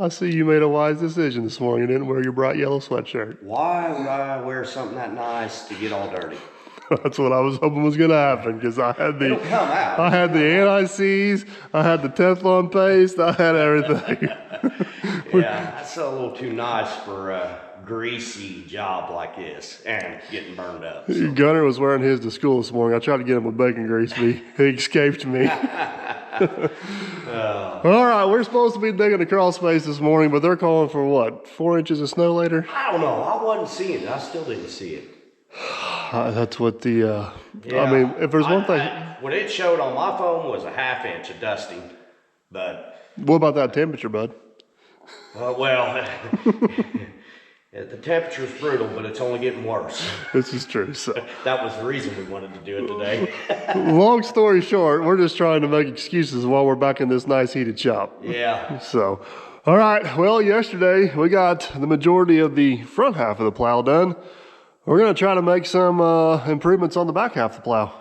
I see you made a wise decision this morning. You didn't wear your bright yellow sweatshirt. Why would I wear something that nice to get all dirty? That's what I was hoping was gonna happen, because I had the It'll come out. I had the anti-seize, I had the Teflon paste, I had everything. Yeah, that's a little too nice for a greasy job like this and getting burned up. So. Gunner was wearing his to school this morning. I tried to get him with bacon grease, but he escaped me. All right, we're supposed to be digging a crawl space this morning, but they're calling for what, 4 inches of snow later? I don't know. I wasn't seeing it. I still didn't see it. That's what the, Yeah, I mean, if there's one thing. What it showed on my phone was a 1/2 inch of dusting, but. What about that temperature, bud? Well, the temperature's brutal, but it's only getting worse. This is true, so. That was the reason we wanted to do it today. Long story short, we're just trying to make excuses while we're back in this nice heated shop. Yeah. So, all right, well, yesterday we got the majority of the front half of the plow done. We're gonna try to make some improvements on the back half of the plow.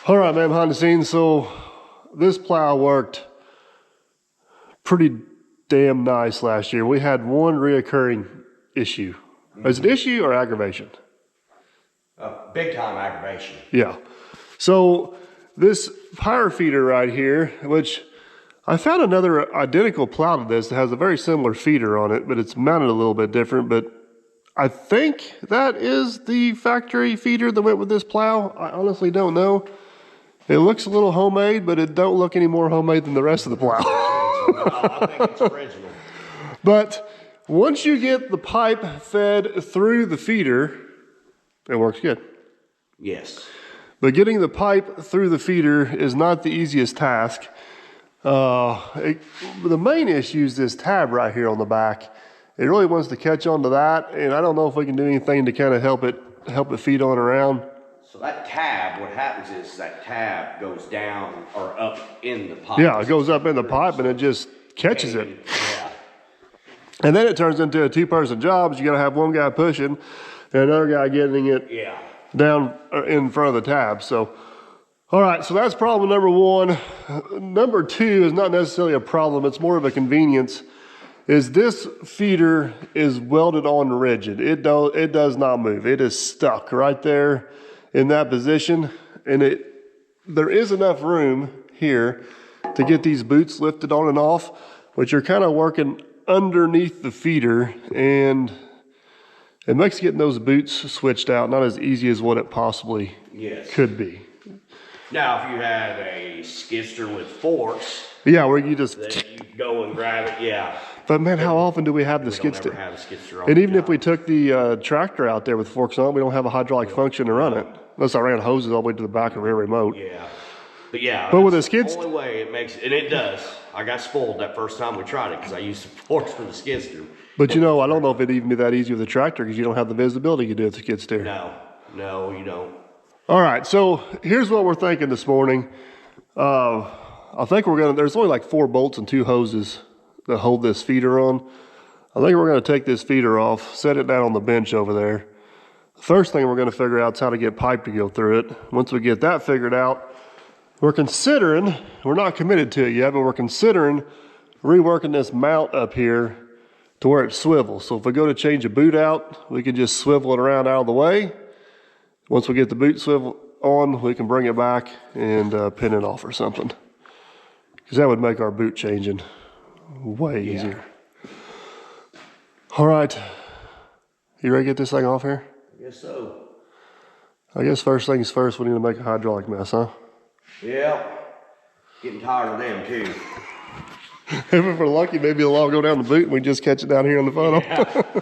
All right, man, behind the scenes. So this plow worked pretty damn nice last year. We had one reoccurring issue. Is it issue or aggravation? Big time aggravation. Yeah. So this power feeder right here, which I found another identical plow to this that has a very similar feeder on it, but it's mounted a little bit different. But I think that is the factory feeder that went with this plow. I honestly don't know. It looks a little homemade, but it don't look any more homemade than the rest of the plow. I think it's original. But once you get the pipe fed through the feeder, it works good. Yes. But getting the pipe through the feeder is not the easiest task. The main issue is this tab right here on the back. It really wants to catch onto that, and I don't know if we can do anything to kind of help it feed on around. So that tab, what happens is that tab goes down or up in the pipe. Yeah, it goes up in the pipe and it just catches it. Yeah. And then it turns into a two-person job. You got to have one guy pushing and another guy getting it down in front of the tab. So, all right, so that's problem number one. Number two is not necessarily a problem. It's more of a convenience. Is this feeder is welded on rigid. It does not move. It is stuck right there in that position. And there is enough room here to get these boots lifted on and off, but you're kind of working underneath the feeder, and it makes getting those boots switched out not as easy as what it possibly could be. Now, if you had a skidster with forks, yeah, where you just then you go and grab it, But man, how often do we have the skidster? And even if we took the tractor out there with forks on it, we don't have a hydraulic function to run it, unless I ran hoses all the way to the back of the rear remote. But with a skid, the only way it makes, and it does. I got spoiled that first time we tried it because I used the forks for the skidster. But you know, I don't know if it'd even be that easy with a tractor because you don't have the visibility you do with the skid steer. No, you don't. All right, so here's what we're thinking this morning. I think there's only like 4 bolts and 2 hoses that hold this feeder on. I think we're gonna take this feeder off, set it down on the bench over there. The first thing we're gonna figure out is how to get pipe to go through it. Once we get that figured out, we're not committed to it yet, but we're considering reworking this mount up here to where it swivels. So if we go to change a boot out, we can just swivel it around out of the way. Once we get the boot swivel on, we can bring it back and pin it off or something. Because that would make our boot changing way easier. All right, you ready to get this thing off here? I guess so. I guess first things first, we need to make a hydraulic mess, huh? Yeah, getting tired of them too. If we're lucky, maybe the law will go down the boot and we just catch it down here on the funnel. Yeah.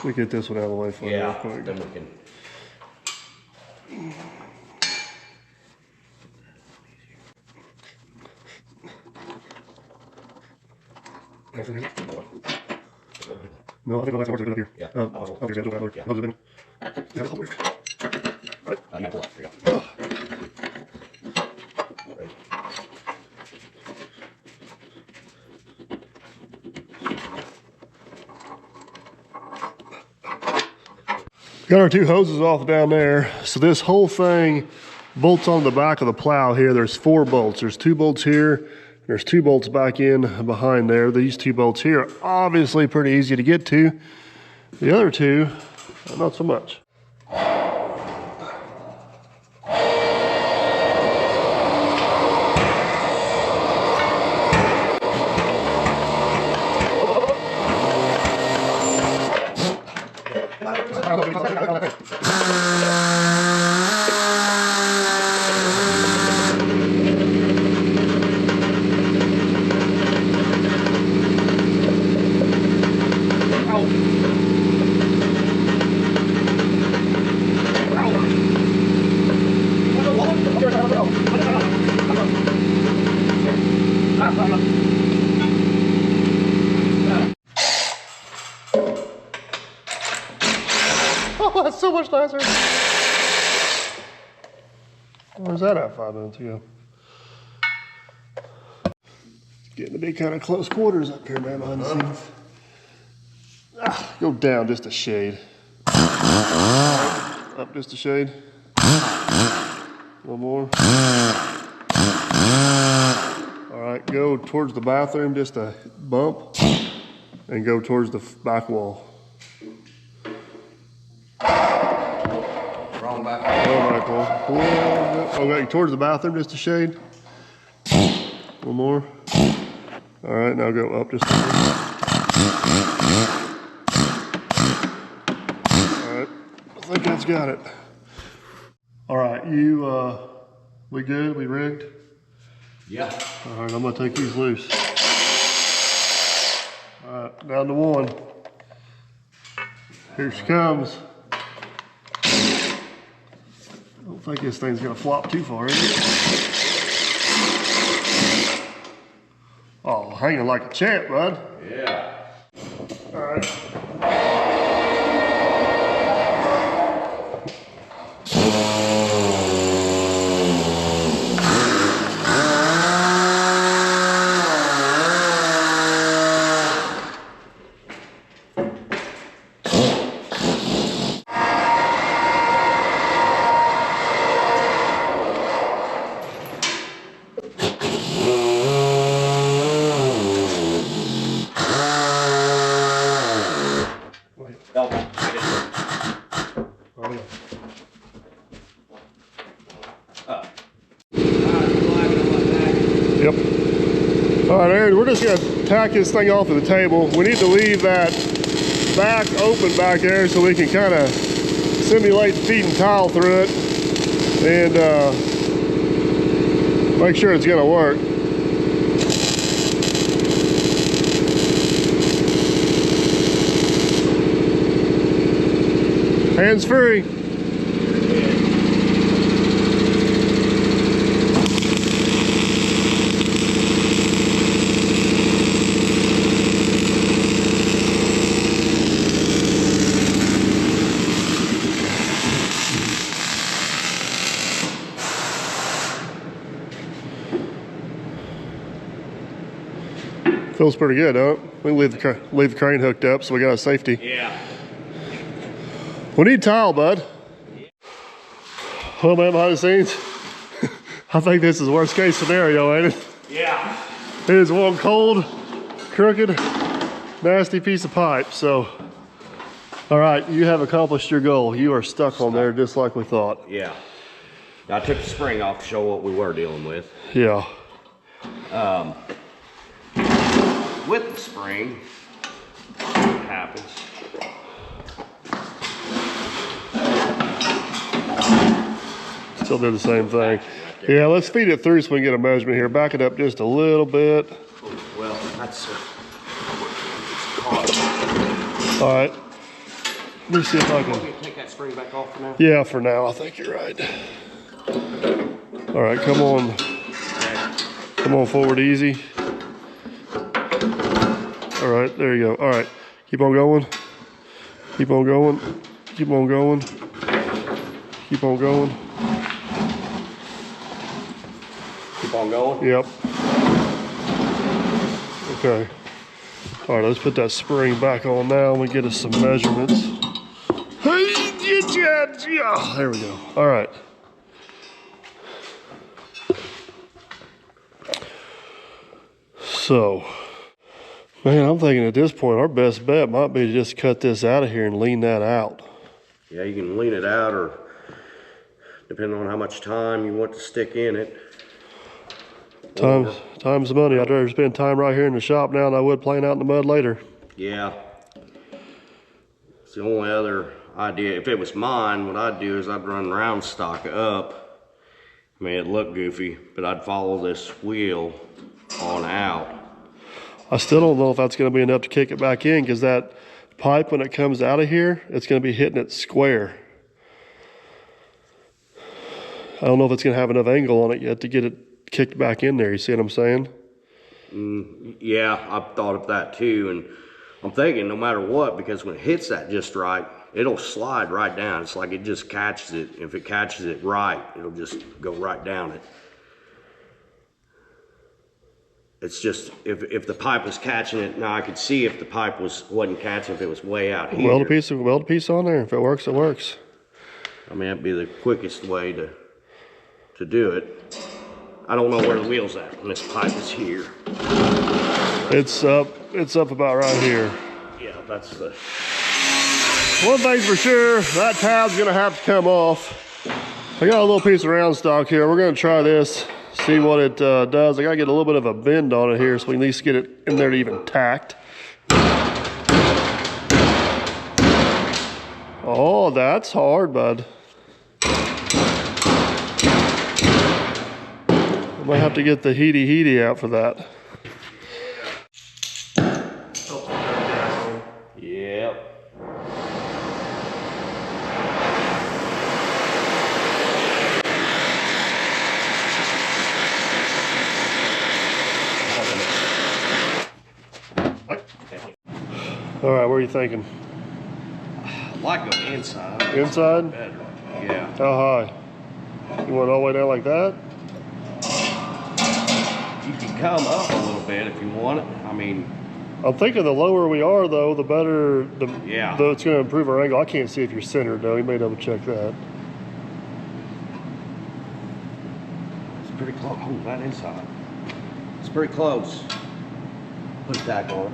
We get this one out of the way for you real quick. Then we can. No, I think the last one works good up here. Yeah. Okay, yeah, over there. Yeah. Yeah, hold it. Right. You pull it. There you go. Right. Got our 2 hoses off down there. So this whole thing bolts on the back of the plow here. There's 4 bolts. There's 2 bolts here. There's 2 bolts back in behind there. These 2 bolts here are obviously pretty easy to get to. The other 2, not so much. Oh, that's so much nicer. Where's that at 5 minutes ago? It's getting to be kind of close quarters up here, man, behind the scenes. Go down just a shade. Up just a shade. One more. All right, go towards the bathroom just a bump and go towards the back wall. Wrong back. Wrong back wall. Okay, towards the bathroom just a shade. One more. All right, now go up just a bit. All right, I think that's got it. All right, we good? We rigged? Yeah. All right, I'm gonna take these loose. All right, down to 1. Here she comes. I don't think this thing's gonna flop too far, is it? Oh, hanging like a champ, bud. Yeah. All right. Yep. All right, Aaron, we're just gonna tack this thing off of the table. We need to leave that back open back there so we can kind of simulate feeding tile through it and make sure it's gonna work. Hands free. Feels pretty good, huh? We can leave the crane hooked up so we got a safety. Yeah. We need tile, bud. Well, man, behind the scenes, I think this is worst case scenario, ain't it? Yeah. It is one cold, crooked, nasty piece of pipe. So, all right, you have accomplished your goal. You are stuck on there just like we thought. Yeah. I took the spring off to show what we were dealing with. Yeah. With the spring, what happens? Still do the same thing. Yeah, let's feed it through so we can get a measurement here. Back it up just a little bit. Well, that's all right. Let me see if I can take that spring back off for now. Yeah, for now, I think you're right. All right, come on. Come on forward easy. All right, there you go. All right, keep on going. Keep on going. Keep on going. Keep on going. Keep on going? Yep. Okay. All right, let's put that spring back on now and we get us some measurements. Hey, Yeah, there we go. All right. So, man, I'm thinking at this point, our best bet might be to just cut this out of here and lean that out. Yeah, you can lean it out, or depending on how much time you want to stick in it. Time's the money. I'd rather spend time right here in the shop now than I would playing out in the mud later. Yeah. It's the only other idea. If it was mine, what I'd do is I'd run round stock up. I mean, it'd look goofy, but I'd follow this wheel on out. I still don't know if that's going to be enough to kick it back in, because that pipe, when it comes out of here, it's going to be hitting it square. I don't know if it's going to have enough angle on it yet to get it kicked back in there. You see what I'm saying? Yeah, I've thought of that too, and I'm thinking no matter what, because when it hits that just right, it'll slide right down. It's like it just catches it. If it catches it right, it'll just go right down it. It's just, if the pipe was catching it, now I could see if the pipe wasn't catching, if it was way out here. Weld a piece on there. If it works, it works. I mean, that'd be the quickest way to do it. I don't know where the wheel's at when this pipe is here. It's up about right here. Yeah, that's the... One thing's for sure, that tab's gonna have to come off. I got a little piece of round stock here. We're gonna try this, see what it does. I gotta get a little bit of a bend on it here so we can at least get it in there to even tact. Oh, that's hard, bud. I might have to get the heaty out for that. Yep. All right, what are you thinking? I like going inside. Inside? Better. Yeah. How high? You want it all the way down like that? You can come up a little bit if you want it. I mean, I'm thinking the lower we are, though, the better. Yeah. Though it's going to improve our angle. I can't see if you're centered, though. You may double check that. it's pretty close. Oh, right inside. It's pretty close. Put a tack on it.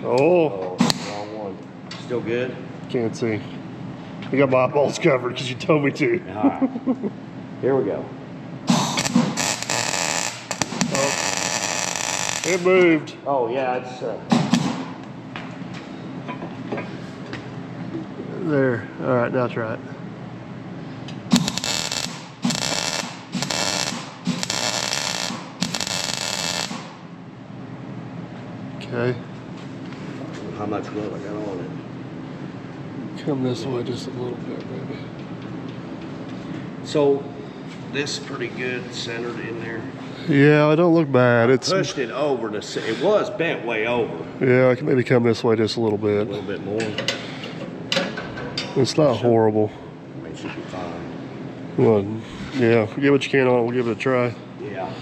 Oh, Wrong one. Still good? can't see. I got my eyeballs covered because you told me to. All right. Here we go. It moved. Oh, yeah, it's... There. All right, now try it. Okay. How much wood I got on it? Come this way just a little bit, maybe. So, this is pretty good centered in there. Yeah, it don't look bad. It's Pushed it over to... It was bent way over. yeah, I can maybe come this way just a little A bit. little bit more. It's not horrible. I mean, it should be fine. Well, yeah, get what you can on it. We'll give it a try. Yeah.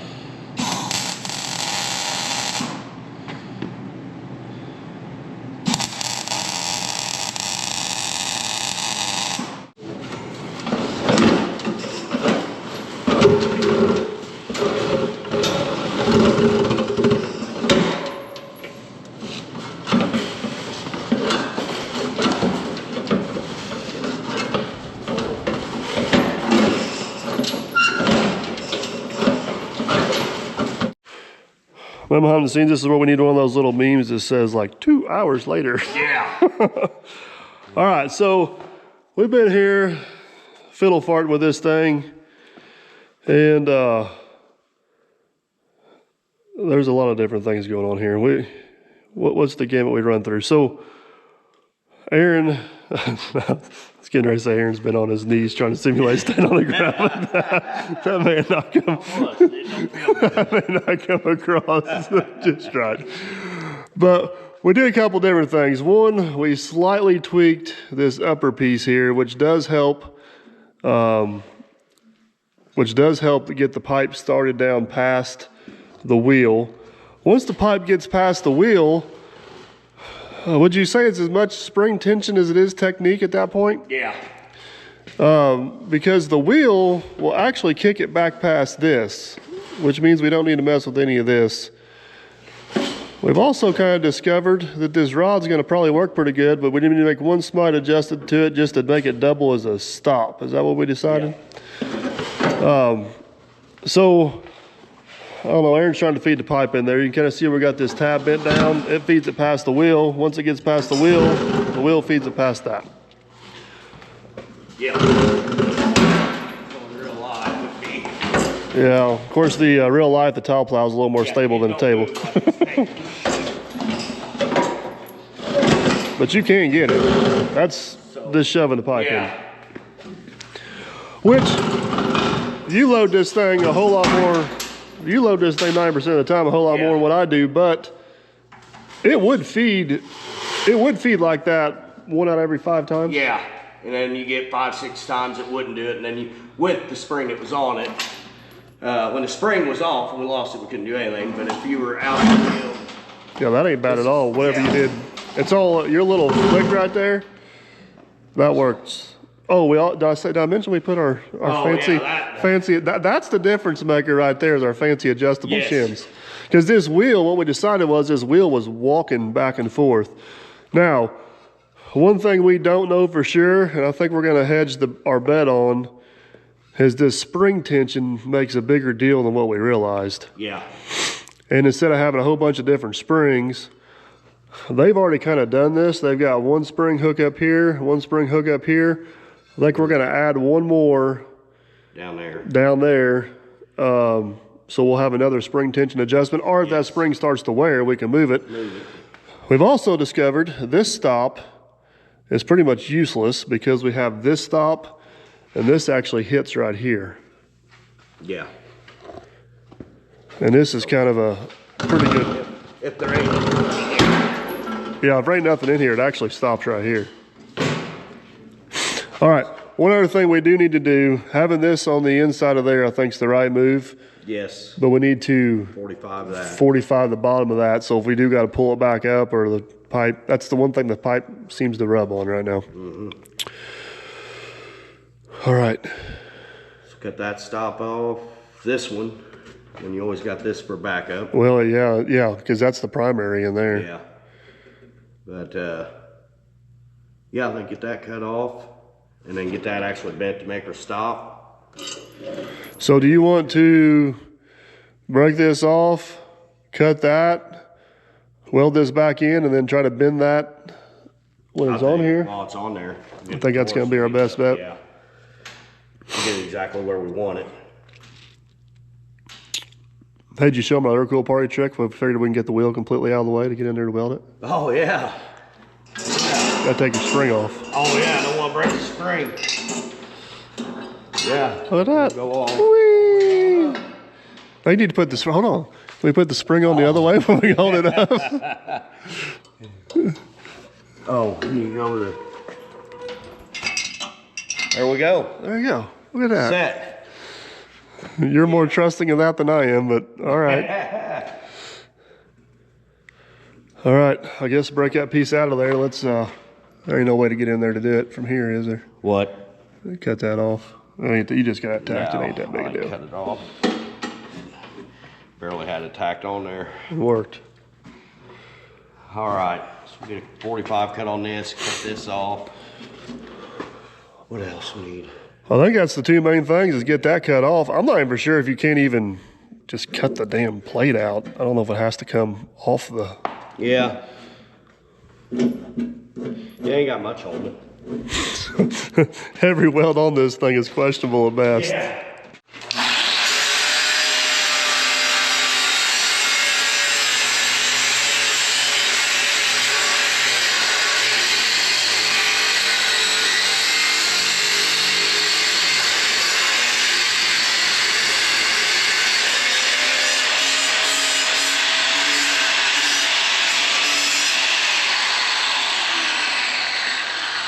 Well, behind the scenes, this is where we need one of those little memes that says like 2 hours later. Yeah. All right, so we've been here fiddle farting with this thing, and there's a lot of different things going on here. What's the gamut we run through? So Aaron, I was getting ready to say Aaron's been on his knees trying to simulate staying on the ground. That may not come across just right. But we did a couple different things. One, we slightly tweaked this upper piece here, which does help to get the pipe started down past the wheel. Once the pipe gets past the wheel, Would you say it's as much spring tension as it is technique at that point? Yeah. Because the wheel will actually kick it back past this, which means we don't need to mess with any of this. We've also kind of discovered that this rod's going to probably work pretty good, but we need to make one slight adjustment to it just to make it double as a stop. Is that what we decided? Yeah. So, I don't know, Aaron's trying to feed the pipe in there. You can kind of see we got this tab bent down. It feeds it past the wheel. Once it gets past the wheel feeds it past that. Yeah. Real life would be. Yeah, of course the real life, the tile plow is a little more stable than the table. But you can get it. That's just shoving the pipe in. Which, you load this thing a whole lot more, you load this thing 90% of the time a whole lot more than what I do, but it would feed like that 1 out of every 5 times. Yeah, and then you get 5, 6 times it wouldn't do it, and then you, with the spring that was on it, when the spring was off and we lost it, we couldn't do anything, but if you were out in the field. Yeah, that ain't bad at all, whatever you did. It's all, your little flick right there, that works. Oh, did I mention we put our fancy, that's the difference maker right there is our fancy adjustable shims. Because this wheel, what we decided was this wheel was walking back and forth. Now, one thing we don't know for sure, and I think we're gonna hedge our bet on, is this spring tension makes a bigger deal than what we realized. Yeah. And instead of having a whole bunch of different springs, they've already kind of done this. They've got one spring hook up here, one spring hook up here. I think we're going to add one more down there. So we'll have another spring tension adjustment, or if that spring starts to wear, we can move it. We've also discovered this stop is pretty much useless because we have this stop and this actually hits right here. Yeah. And this is kind of a pretty good. If there ain't nothing in here. Yeah, if there ain't nothing in here, it actually stops right here. All right, one other thing we do need to do, having this on the inside of there, I think is the right move. Yes. But we need to 45 that. 45 the bottom of that. So if we do got to pull it back up or the pipe, that's the one thing the pipe seems to rub on right now. All right. Let's cut that stop off. This one. And you always got this for backup. Well, yeah, because that's the primary in there. Yeah. But, yeah, then get that cut off. And then get that actually bent to make her stop. So do you want to break this off, cut that, weld this back in, and then try to bend that when it's on here? Oh, it's on there. I think that's going to be our best bet. Yeah. We'll get it exactly where we want it. Hey, did you show them another cool party trick? We figured we can get the wheel completely out of the way to get in there to weld it. Oh, yeah. Gotta take your spring off. Oh, yeah, I don't want to break the spring. Yeah. Look at that. Go on. Whee! Now you need to put this, hold on. We put the spring on the other way when we hold it up. Oh, you go to. There we go. There you go. Look at that. Set. You're more trusting in that than I am, but all right. All right, I guess break that piece out of there. Let's, there ain't no way to get in there to do it from here, is there? What? Cut that off. You just got it tacked. It ain't that big a deal. Cut it off. Barely had it tacked on there. It worked. All right, so we get a 45 cut on this, cut this off. What else we need? I think that's the two main things is get that cut off. I'm not even for sure if you can't even just cut the damn plate out. I don't know if it has to come off the... Yeah. You ain't got much holding it. Every weld on this thing is questionable at best. Yeah.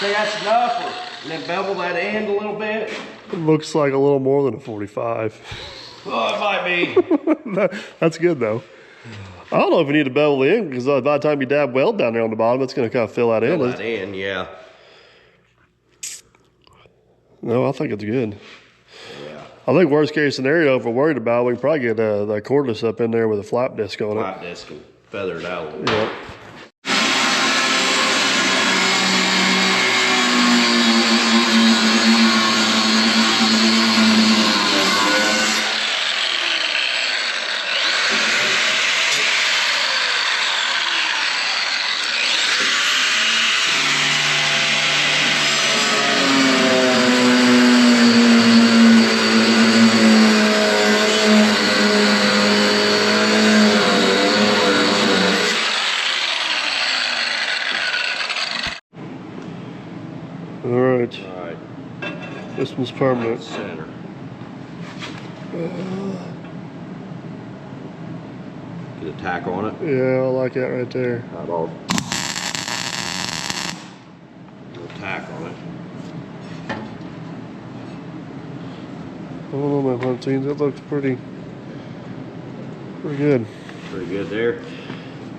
Think that's enough, and then bevel that end a little bit. It looks like a little more than a 45. Oh, it might be. That's good though. I don't know if you need to bevel it in, because by the time you dab weld down there on the bottom, it's going to kind of fill that in. Fill that in, yeah. No, I think it's good. Yeah. I think worst case scenario, if we're worried about it, we can probably get the cordless up in there with a flap disc on it. Flap disc and feather it out a little bit. Yeah. All right. This one's permanent. Center. Get a tack on it. Yeah, I like that right there. Eyeball. Little tack on it. I don't know, my hunting. That looks pretty good. Pretty good there.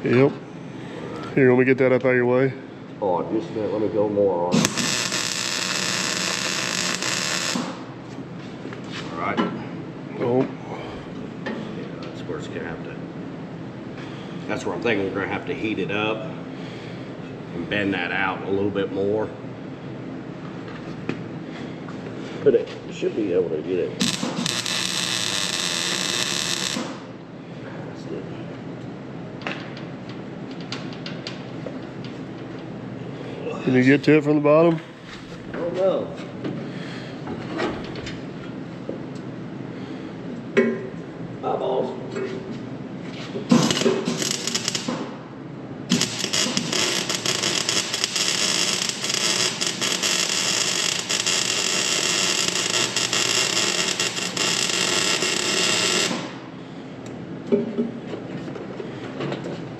Yep. Here, let me get that up out of your way. Oh, just a minute. Let me go more on it. All right. Oh. Yeah, that's where it's gonna have to. That's where I'm thinking we're gonna have to heat it up and bend that out a little bit more. But it should be able to get it. Can you get to it from the bottom? I don't know. Eyeballs.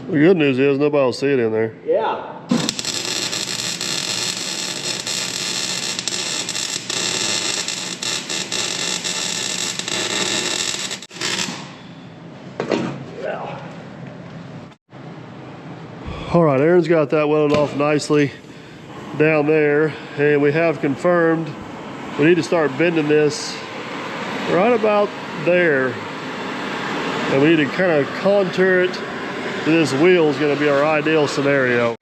The good news is nobody will see it in there. Yeah. All right, Aaron's got that welded off nicely down there, and we have confirmed we need to start bending this right about there, and we need to kind of contour it to this wheel is going to be our ideal scenario.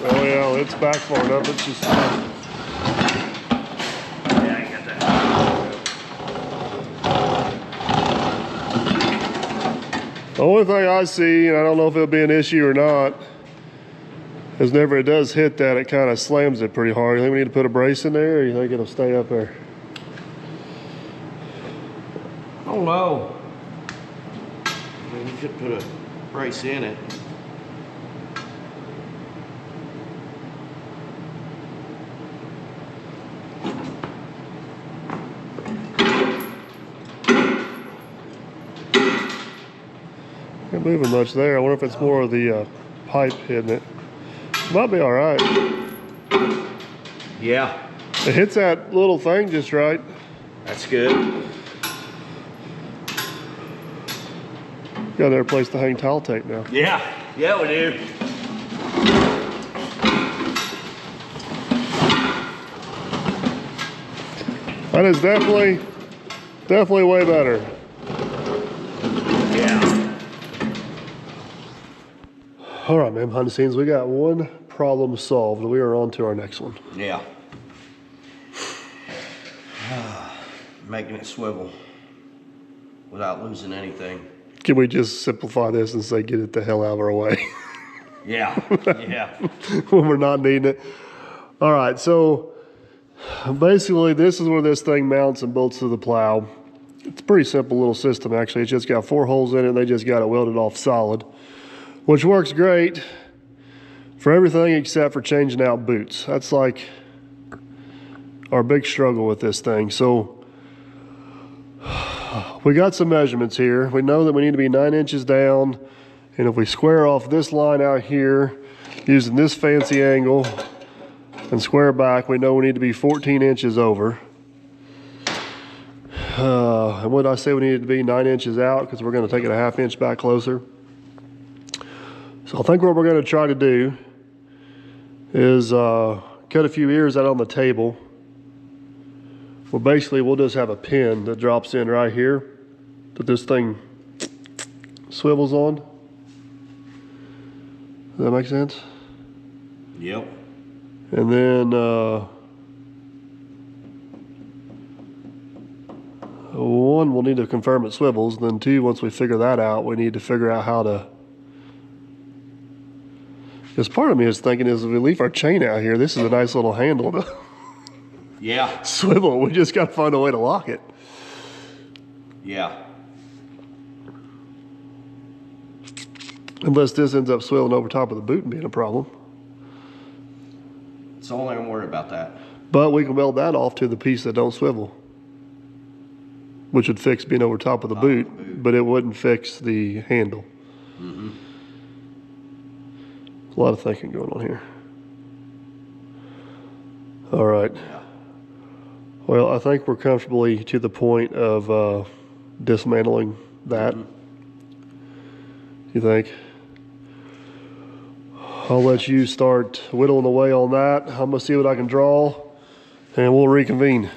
Oh yeah, it's back far enough. It's just. Yeah, I got that. The only thing I see, and I don't know if it'll be an issue or not, is whenever it does hit that, it kind of slams it pretty hard. You think we need to put a brace in there, or you think it'll stay up there? I don't know. I mean, you could put a brace in it. Not moving much there. I wonder if it's more of the pipe hitting it. Might be all right. Yeah, It hits that little thing just right. that's good. Got another place to hang towel tape now. Yeah, yeah, we do. That is definitely way better. Yeah. All right, man, behind the scenes, we got one problem solved. We are on to our next one. Yeah. Making it swivel without losing anything. Can we just simplify this and say, get it the hell out of our way? Yeah, yeah. When we're not needing it. All right, so basically this is where this thing mounts and bolts to the plow. It's a pretty simple little system, actually. It's just got 4 holes in it, and they just got it welded off solid, which works great for everything except for changing out boots. That's like our big struggle with this thing. So we got some measurements here. We know that we need to be 9 inches down, and if we square off this line out here using this fancy angle and square back, we know we need to be 14 inches over. And what did I say we needed to be? 9 inches out, because we're going to take it a 1/2 inch back closer. So I think what we're going to try to do is cut a few ears out on the table. Well, basically we'll just have a pin that drops in right here that this thing swivels on. Does that make sense? Yep. And then one, we'll need to confirm it swivels. And then 2, once we figure that out, we need to figure out how to. Because part of me is thinking is if we leave our chain out here, this is a nice little handle to Yeah. swivel. We just got to find a way to lock it. Yeah. Unless this ends up swiveling over top of the boot and being a problem. So only I'm worried about that. But we can weld that off to the piece that don't swivel, which would fix being over top of the boot, but it wouldn't fix the handle. Mm-hmm. A lot of thinking going on here. All right. Yeah. Well, I think we're comfortably to the point of dismantling that. Mm-hmm. You think? I'll let you start whittling away on that. I'm gonna see what I can draw, and we'll reconvene.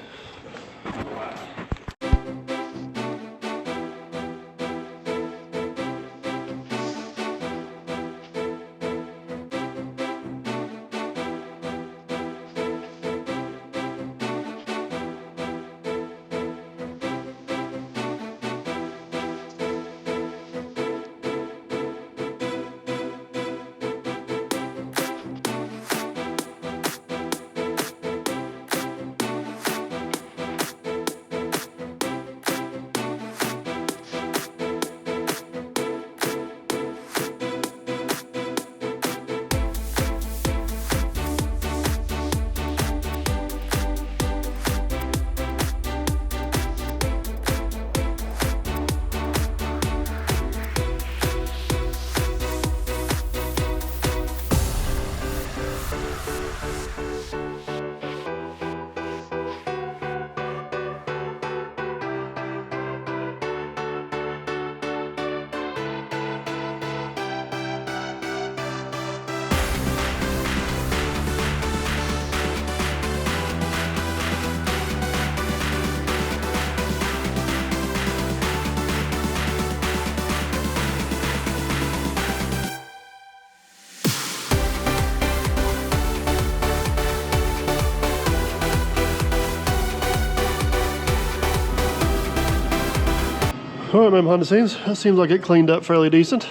All right, man, behind the scenes, that seems like it cleaned up fairly decent.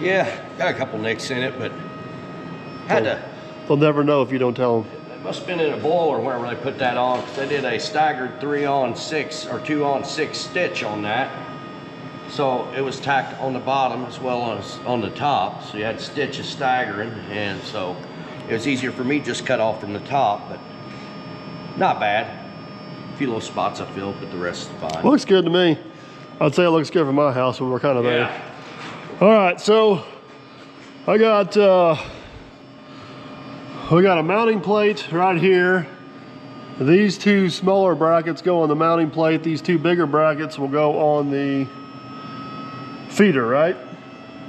Yeah, got a couple nicks in it, but had to. They'll never know if you don't tell them. It must have been in a bowl or wherever they put that on, because they did a staggered 3-on-6 or 2-on-6 stitch on that. So it was tacked on the bottom as well as on the top. So you had stitches staggering, and so it was easier for me to just cut off from the top, but not bad. A few little spots I filled, but the rest is fine. Looks good to me. I'd say it looks good for my house when we're kind of there. Yeah. All right, so I got we got a mounting plate right here. These 2 smaller brackets go on the mounting plate. These 2 bigger brackets will go on the feeder, right?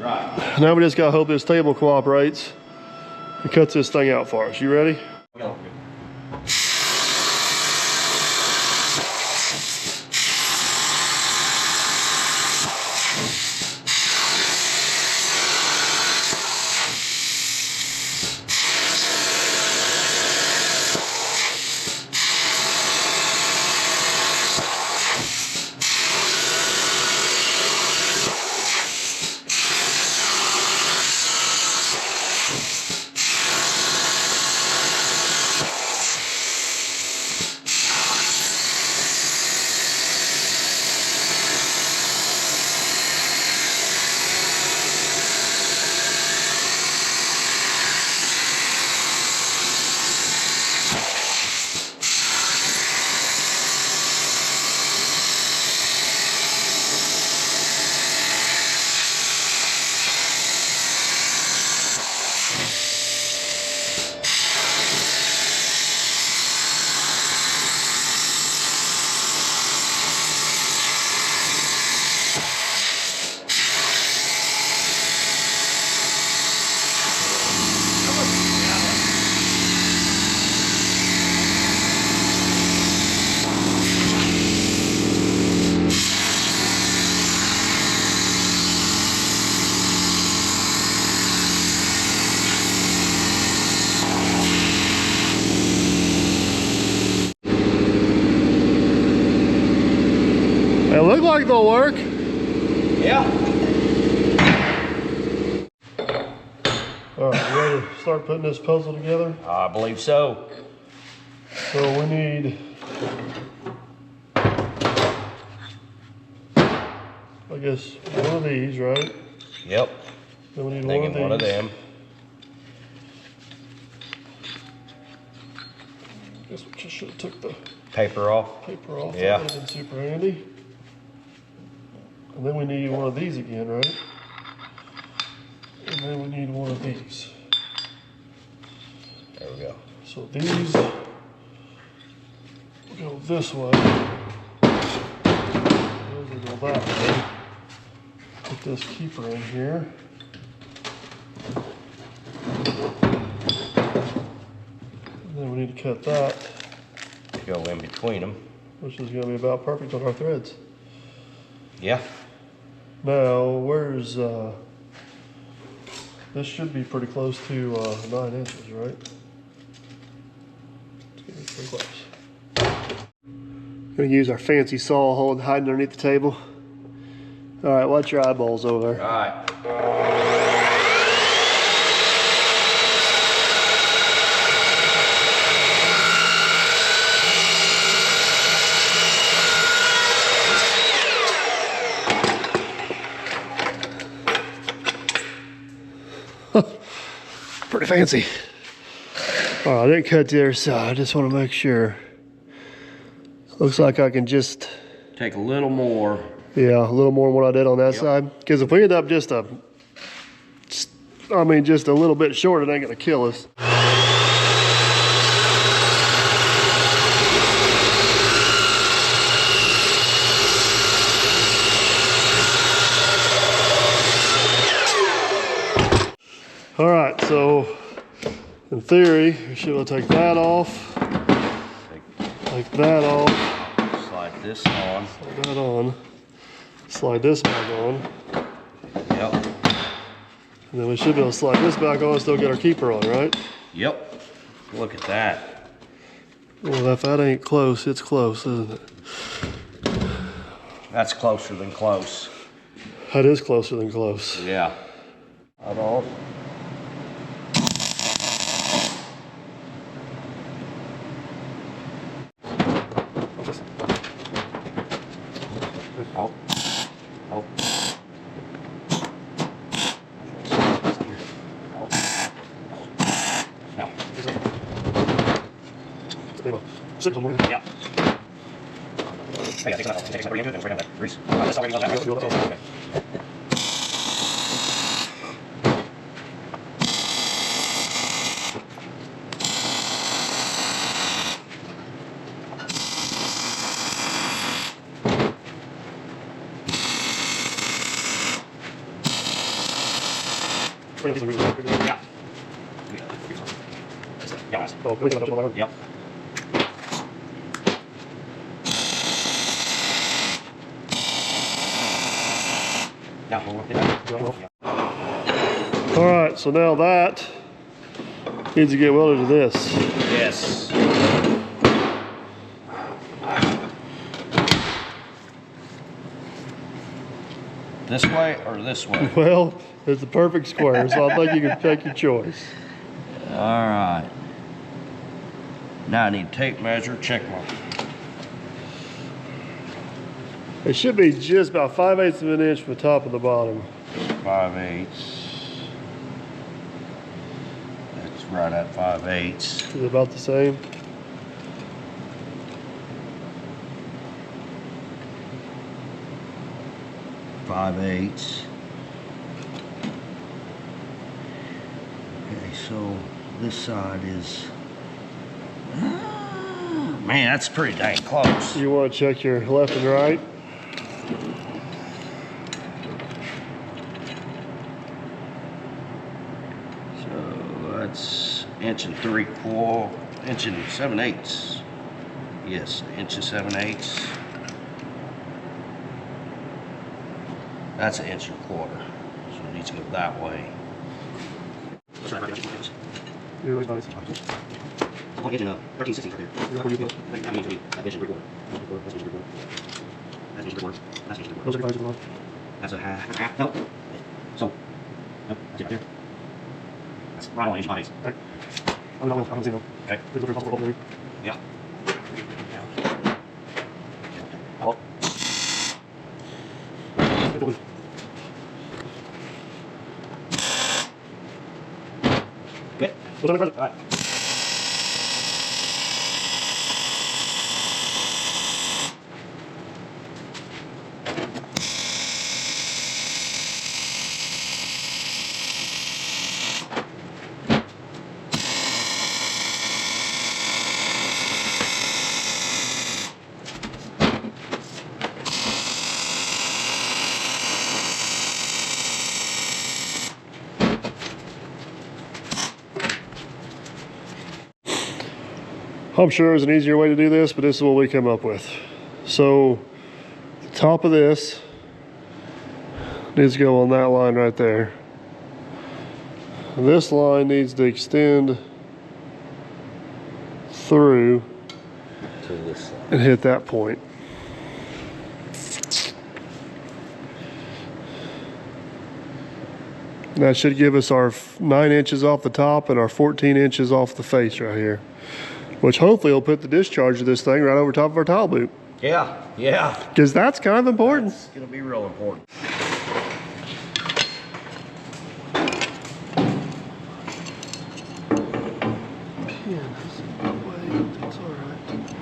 Right. Now we just gotta hope this table cooperates and cuts this thing out for us. You ready? like they'll work. Yeah. All right, you ready to start putting this puzzle together? I believe so. So we need, I guess, one of these, right? Yep. Then we need Thinking one of these. them. Guess we just should have took the Paper off. paper off. Yeah. That would have been super handy. And then we need one of these again, right? And then we need one of these. There we go. So these go this way. Those will go that way. Put this keeper in here. And then we need to cut that, Go in between them. which is going to be about perfect on our threads. Yeah. Now, where's, this should be pretty close to 9 inches, right? It's gonna be pretty close. Gonna use our fancy saw hold hiding underneath the table. All right, watch your eyeballs over there. All right. Pretty fancy. All right, I didn't cut the other side. I just want to make sure. Looks like I can just, Take a little more. yeah, a little more than what I did on that side. Because if we end up just a little bit short, it ain't gonna kill us. All right, so in theory, we should be able to take that off, take that off, Slide this on. slide that on, slide this back on, Yep. and then we should be able to slide this back on and still get our keeper on, right? Yep. Look at that. Well, if that ain't close, it's close, isn't it? That's closer than close. That is closer than close. Yeah. That off. Oh. Oh. No. Yeah. Hey, take some out. Take some into it and bring that grease. That's already that. Okay. Yeah. Yeah. Yep. All right, so now that needs to get welded to this. Yes. This way or this way? Well, it's the perfect square, so I think you can take your choice. All right. Now I need tape measure, check mark. It should be just about 5/8 of an inch from the top to the bottom. 5/8. That's right at 5/8. Is it about the same? Five-eighths. Okay, so this side is. Man, that's pretty dang close. You want to check your left and right? So that's 1 7/8. Yes, 1 7/8. That's 1 1/4. So it needs to go that way. You're really nice. I'll get you 13/16 right there. Where you go? I mean, that 1 3/4. That's just 3/4. That's just 3/4. Those are 5 That's a half. Nope. So, nope. That's it right there. That's right on inch bodies. Okay. I don't see them. Okay. There's a possible problem. Yeah. Oh. Good. All right. I'm sure there's an easier way to do this, but this is what we come up with. So the top of this needs to go on that line right there. This line needs to extend through To this side. and hit that point. And that should give us our 9 inches off the top and our 14 inches off the face right here, which hopefully will put the discharge of this thing right over top of our tile boot, Yeah. Yeah. because that's kind of important. It's gonna be real important. That's all right.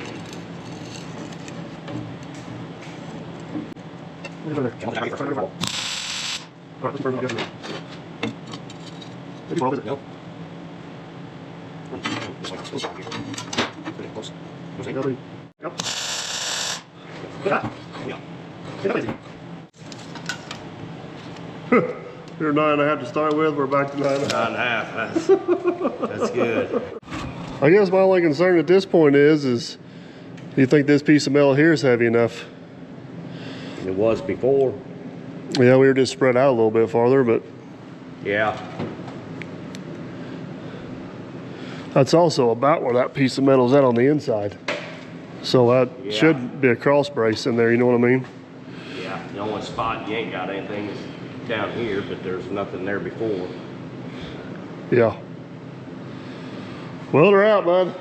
Nope. Just like it's supposed to be. Pretty close. Yep. Yeah. You're 9.5 to start with. We're back to 9.5. 9.5. That's good. I guess my only concern at this point is do you think this piece of metal here is heavy enough? It was before. Yeah, we were just spread out a little bit farther, but Yeah. that's also about where that piece of metal's at on the inside. So that Yeah. should be a cross brace in there, you know what I mean? Yeah. The only spot you ain't got anything is down here, but there's nothing there before. Yeah. Weld her out, bud.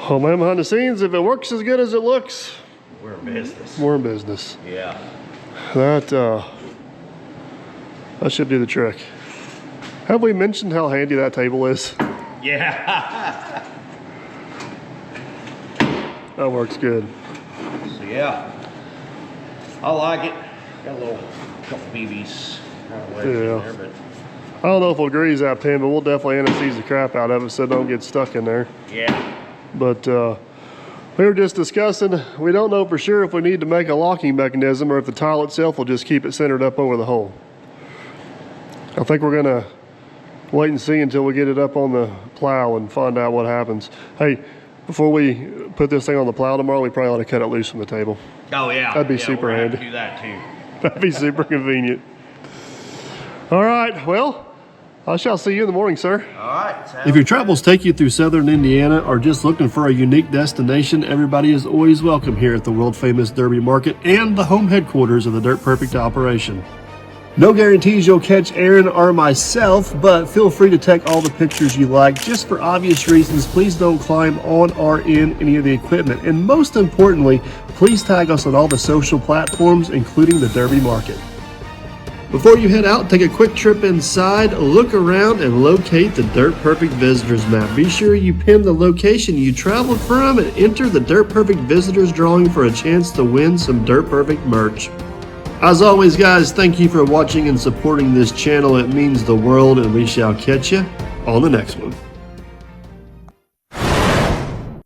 Oh man, behind the scenes, if it works as good as it looks, We're in business. we're in business. Yeah. That should do the trick. Have we mentioned how handy that table is? Yeah. That works good. So yeah. I like it. Got a little couple BBs kind of wedged Yeah. in there, but I don't know if we'll grease that pin, but we'll definitely anesthese the crap out of it so it don't get stuck in there. yeah. But we were just discussing, we don't know for sure if we need to make a locking mechanism or if the tile itself will just keep it centered up over the hole. I think we're gonna wait and see until we get it up on the plow and find out what happens. Hey, before we put this thing on the plow tomorrow, we probably ought to cut it loose from the table. Oh yeah. That'd be yeah, super we're gonna have handy. to do that too. That'd be super convenient. All right, well, I shall see you in the morning, sir. All right. If your travels take you through southern Indiana or just looking for a unique destination, everybody is always welcome here at the world-famous Derby Market and the home headquarters of the Dirt Perfect operation. No guarantees you'll catch Aaron or myself, but feel free to take all the pictures you like. Just for obvious reasons, please don't climb on or in any of the equipment. And most importantly, please tag us on all the social platforms, including the Derby Market. Before you head out, take a quick trip inside, look around, and locate the Dirt Perfect Visitors Map. Be sure you pin the location you traveled from and enter the Dirt Perfect Visitors drawing for a chance to win some Dirt Perfect merch. As always, guys, thank you for watching and supporting this channel. It means the world, and we shall catch you on the next one.